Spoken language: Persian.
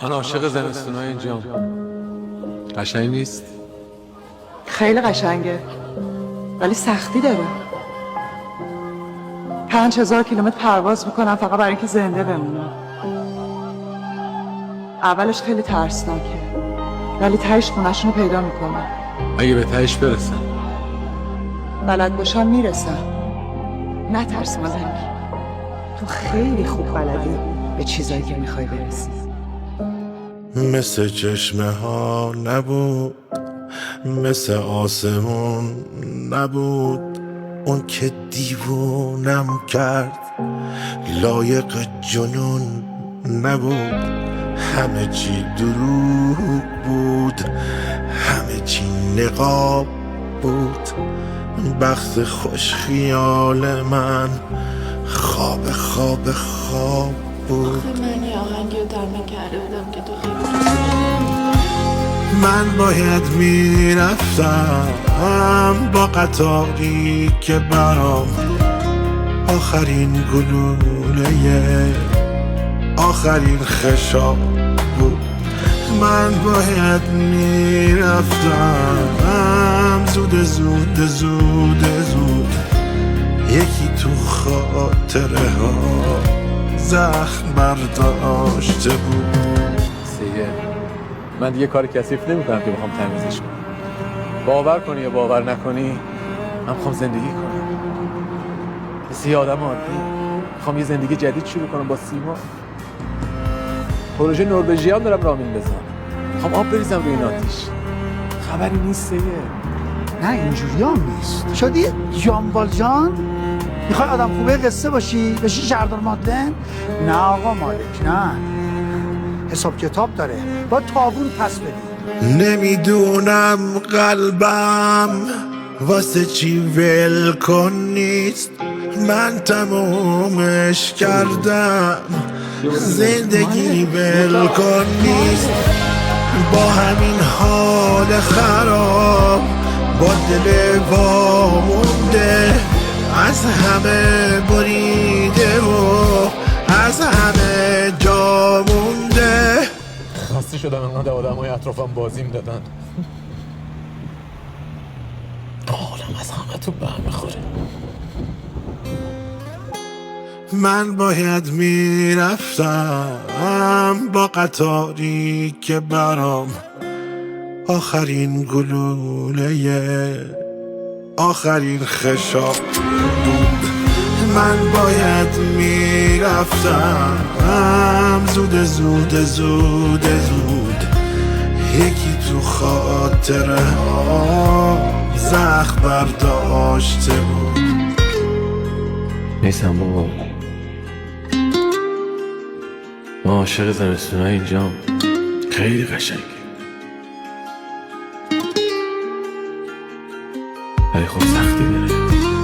من عاشق زمستونای اینجام. قشنگ نیست؟ خیلی قشنگه ولی سختی داره. 5000 کیلومتر پرواز میکنم فقط برای اینکه زنده بمونم. اولش خیلی ترسناکه ولی تهش خونه‌شون رو پیدا میکنم. اگه به تهش برسم بلد باشم میرسم. نترس مالک، تو خیلی خوب بلدی به چیزایی که میخوای برسی. مثل چشمه ها نبود، مثل آسمون نبود، اون که دیوونم کرد لایق جنون نبود. همه چی دروغ بود، همه چی نقاب بود. بخت خوش خیال من خواب خواب خواب بود. من یه آهنگی رو ترمیم کرده بودم که تو خیلی من باید میرفتم با قطاری که برام آخرین گلوله آخرین خشاب بود. من باید میرفتم زود زود زود زود، یکی تو خاطره ها زخم برداشته بود. سیه من دیگه کار کثیف نمیکنم که بخوام تمیزش کنم. باور کنی یا باور نکنی من میخوام زندگی کنم مثل یه آدم عادی. میخوام یه زندگی جدید شروع کنم با سیما. پروژه نروژیان دارم راه میندازم. میخوام آب بریزم روی این آتیش. خبری نیست سیه. نه اینجوری هم نیست. شدی جان والجان؟ میخوای آدم خوبه قصه باشی؟ بشی شهردار مادلن؟ نه آقا مالک نه، حساب کتاب داره، با تابون پس بدی. نمیدونم قلبم واسه چی ولکن نیست. من تمومش کردم، زندگی ولکن نیست. با همین حال خراب، با دل وامونده، از همه بریده و از همه جا مونده. خسته شدم انقدر آدمای اطرافم بازیم دادن. حالم از همه تو به هم میخوره. من باید میرفتم با قطاری که برام آخرین گلوله آخرین خشاب بود. من باید میرفتم زود زود زود زود، یکی تو خاطره ها زخم برداشته بود. نیستم بابا، ما عاشق زمستونای اینجام. خیلی قشنگه ولی خب سختی داره.